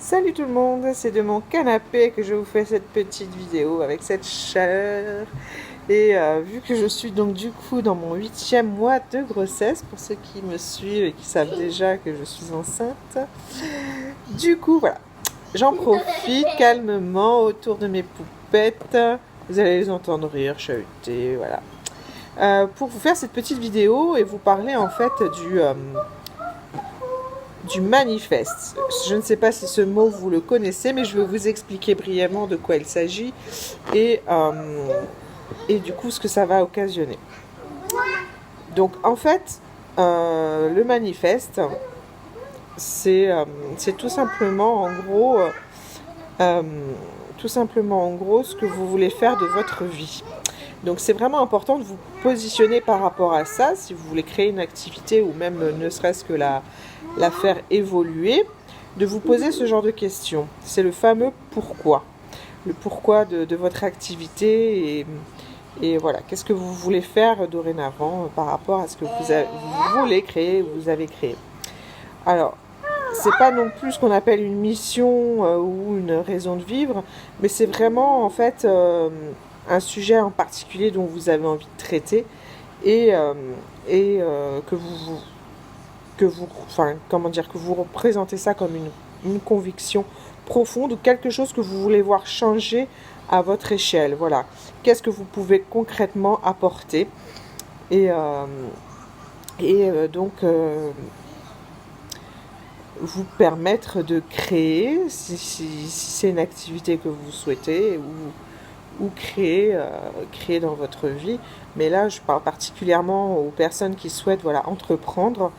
Salut tout le monde, c'est de mon canapé que je vous fais cette petite vidéo avec cette chaleur. Et vu que je suis donc du coup dans mon 8e mois de grossesse, pour ceux qui me suivent et qui savent déjà que je suis enceinte, du coup voilà, j'en profite calmement autour de mes poupettes. Vous allez les entendre rire, chahuter, voilà. Pour vous faire cette petite vidéo et vous parler en fait du manifeste. Je ne sais pas si ce mot vous le connaissez, mais je vais vous expliquer brièvement de quoi il s'agit et du coup ce que ça va occasionner. Donc en fait, le manifeste, c'est tout simplement en gros, ce que vous voulez faire de votre vie. Donc c'est vraiment important de vous positionner par rapport à ça, si vous voulez créer une activité ou même ne serait-ce que la faire évoluer, de vous poser ce genre de questions. C'est le fameux pourquoi. Le pourquoi de votre activité et voilà, qu'est-ce que vous voulez faire dorénavant par rapport à ce que vous voulez créer, vous avez créé. Alors, c'est pas non plus ce qu'on appelle une mission ou une raison de vivre, mais c'est vraiment en fait un sujet en particulier dont vous avez envie de traiter et que vous représentez ça comme une conviction profonde ou quelque chose que vous voulez voir changer à votre échelle. Voilà. Qu'est-ce que vous pouvez concrètement apporter et donc vous permettre de créer, si c'est une activité que vous souhaitez, ou créer dans votre vie. Mais là, je parle particulièrement aux personnes qui souhaitent entreprendre,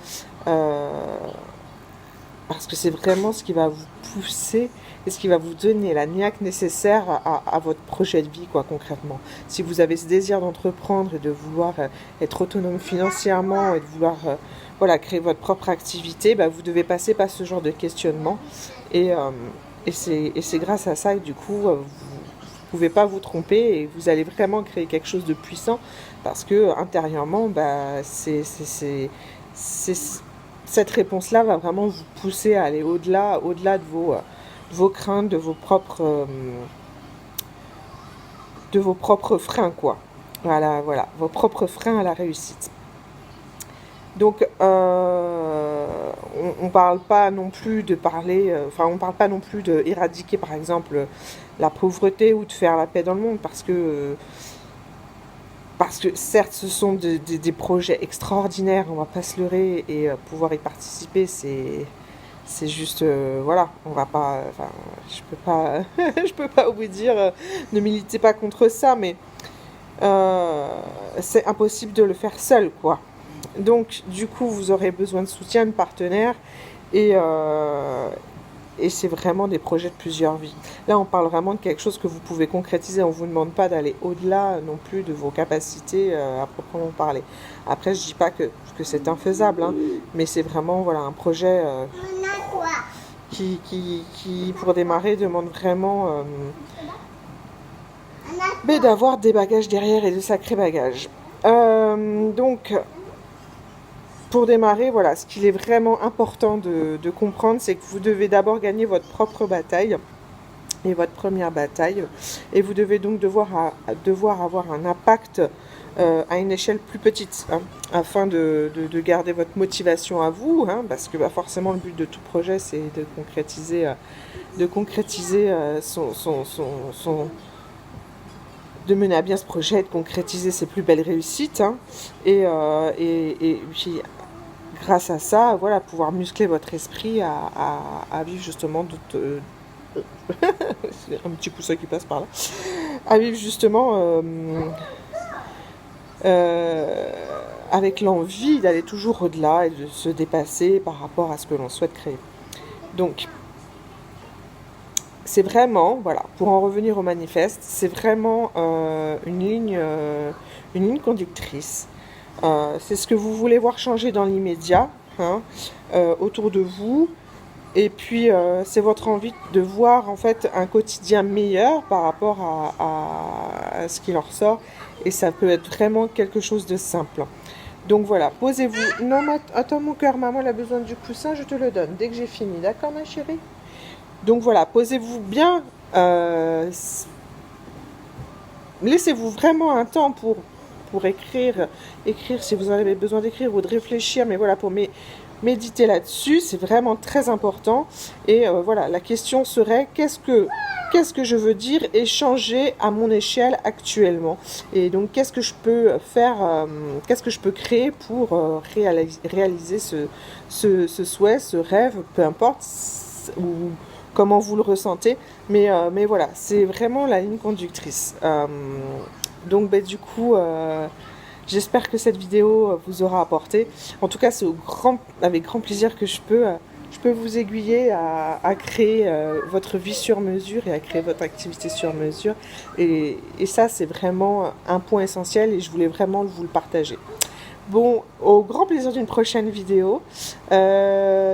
parce que c'est vraiment ce qui va vous pousser et ce qui va vous donner la niaque nécessaire à votre projet de vie, concrètement. Si vous avez ce désir d'entreprendre et de vouloir être autonome financièrement et de vouloir créer votre propre activité, vous devez passer par ce genre de questionnement. Et c'est grâce à ça que du coup, vous ne pouvez pas vous tromper et vous allez vraiment créer quelque chose de puissant parce que intérieurement, cette réponse-là va vraiment vous pousser à aller au-delà de vos craintes, de vos propres freins, quoi. Voilà, vos propres freins à la réussite. Donc, on parle pas non plus on parle pas non plus d'éradiquer, par exemple, la pauvreté ou de faire la paix dans le monde, parce que certes, ce sont des projets extraordinaires, on va pas se leurrer, et pouvoir y participer, c'est juste, on va pas, je peux pas, je peux pas vous dire, ne militez pas contre ça, mais c'est impossible de le faire seul, quoi. Donc, du coup, vous aurez besoin de soutien, de partenaires, et c'est vraiment des projets de plusieurs vies. Là, on parle vraiment de quelque chose que vous pouvez concrétiser. On ne vous demande pas d'aller au-delà non plus de vos capacités à proprement parler. Après, je ne dis pas que c'est infaisable, hein, mais c'est vraiment un projet qui, pour démarrer, demande vraiment d'avoir des bagages derrière et de sacrés bagages. Donc, pour démarrer, ce qu'il est vraiment important de comprendre, c'est que vous devez d'abord gagner votre propre bataille, et votre première bataille, et vous devez donc devoir avoir un impact à une échelle plus petite, hein, afin de garder votre motivation à vous, hein, parce que forcément le but de tout projet, c'est de concrétiser de mener à bien ce projet, de concrétiser ses plus belles réussites, hein, et puis grâce à ça, pouvoir muscler votre esprit à vivre justement c'est un petit poussin qui passe par là, à vivre justement avec l'envie d'aller toujours au-delà et de se dépasser par rapport à ce que l'on souhaite créer. Donc, c'est vraiment, pour en revenir au manifeste, c'est vraiment une ligne conductrice. C'est ce que vous voulez voir changer dans l'immédiat, hein, autour de vous. Et puis, c'est votre envie de voir en fait un quotidien meilleur par rapport à ce qui en ressort. Et ça peut être vraiment quelque chose de simple. Donc voilà, posez-vous. Non, attends mon cœur, maman elle a besoin du coussin, je te le donne dès que j'ai fini. D'accord ma chérie ? Donc voilà, posez-vous bien, laissez-vous vraiment un temps pour écrire si vous en avez besoin d'écrire ou de réfléchir, mais voilà, pour méditer là-dessus, c'est vraiment très important. Et voilà, la question serait qu'est-ce que je veux dire et changer à mon échelle actuellement. Et donc, qu'est-ce que je peux faire, qu'est-ce que je peux créer pour réaliser ce souhait, ce rêve, peu importe, ou comment vous le ressentez. Mais voilà, c'est vraiment la ligne conductrice. Donc, du coup, j'espère que cette vidéo vous aura apporté. En tout cas, c'est avec grand plaisir que je peux vous aiguiller à créer votre vie sur mesure et à créer votre activité sur mesure. Et ça, c'est vraiment un point essentiel et je voulais vraiment vous le partager. Bon, au grand plaisir d'une prochaine vidéo.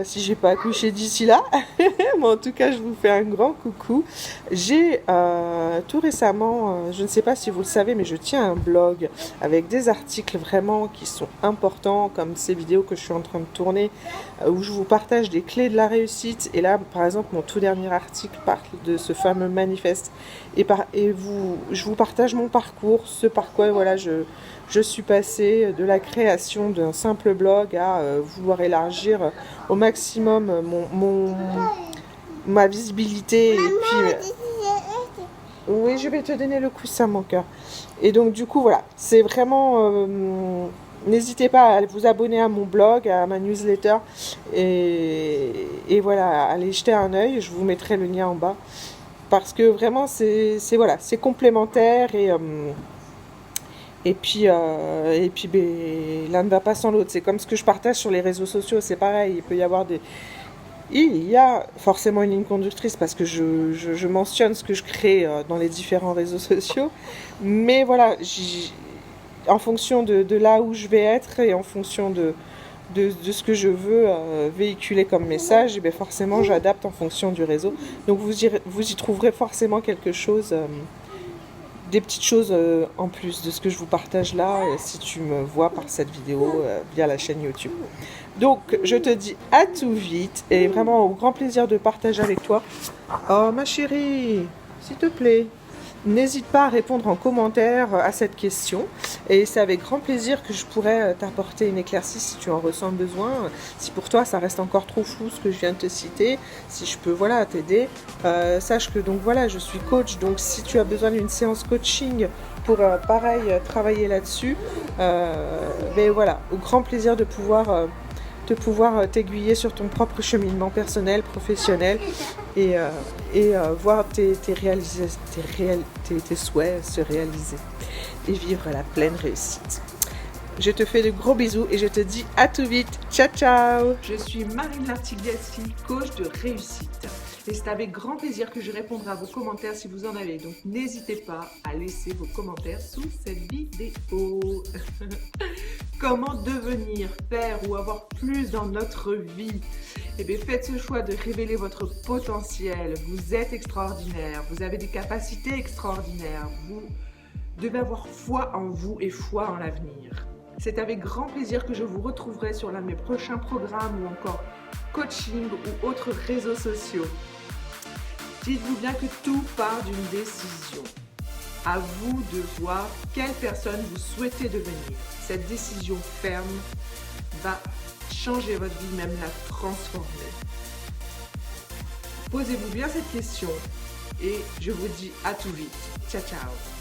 Si j'ai pas accouché d'ici là, mais en tout cas, je vous fais un grand coucou. J'ai tout récemment, je ne sais pas si vous le savez, mais je tiens un blog avec des articles vraiment qui sont importants, comme ces vidéos que je suis en train de tourner, où je vous partage des clés de la réussite. Et là, par exemple, mon tout dernier article parle de ce fameux manifeste. Je vous partage mon parcours, ce par quoi voilà, je suis passée de la création d'un simple blog à vouloir élargir au maximum ma visibilité. Et puis, oui, je vais te donner le coussin, mon cœur. Et donc, du coup, voilà, c'est vraiment... n'hésitez pas à vous abonner à mon blog, à ma newsletter. Et voilà, allez jeter un œil. Je vous mettrai le lien en bas. Parce que vraiment, c'est voilà, c'est complémentaire et puis l'un ne va pas sans l'autre. C'est comme ce que je partage sur les réseaux sociaux, c'est pareil. Il y a forcément une ligne conductrice parce que je mentionne ce que je crée dans les différents réseaux sociaux. Mais voilà, en fonction de là où je vais être et en fonction de ce que je veux véhiculer comme message, et bien forcément j'adapte en fonction du réseau. Donc vous y trouverez forcément quelque chose, des petites choses en plus de ce que je vous partage là, si tu me vois par cette vidéo via la chaîne YouTube. Donc je te dis à tout vite et vraiment au grand plaisir de partager avec toi. Oh ma chérie, s'il te plaît. N'hésite pas à répondre en commentaire à cette question et c'est avec grand plaisir que je pourrais t'apporter une éclaircie si tu en ressens besoin. Si pour toi ça reste encore trop flou ce que je viens de te citer, si je peux voilà t'aider, sache que donc voilà je suis coach, donc si tu as besoin d'une séance coaching pour pareil travailler là-dessus, ben voilà, au grand plaisir de pouvoir t'aiguiller sur ton propre cheminement personnel, professionnel et voir tes souhaits se réaliser et vivre la pleine réussite. Je te fais de gros bisous et je te dis à tout vite. Ciao, ciao. Je suis Marine Lartigliassi, coach de réussite. Et c'est avec grand plaisir que je répondrai à vos commentaires si vous en avez. Donc n'hésitez pas à laisser vos commentaires sous cette vidéo. Comment devenir, faire ou avoir plus dans notre vie? Eh bien, faites ce choix de révéler votre potentiel. Vous êtes extraordinaire. Vous avez des capacités extraordinaires. Vous devez avoir foi en vous et foi en l'avenir. C'est avec grand plaisir que je vous retrouverai sur l'un de mes prochains programmes ou encore coaching ou autres réseaux sociaux. Dites-vous bien que tout part d'une décision. À vous de voir quelle personne vous souhaitez devenir. Cette décision ferme va changer votre vie, même la transformer. Posez-vous bien cette question et je vous dis à tout vite. Ciao, ciao.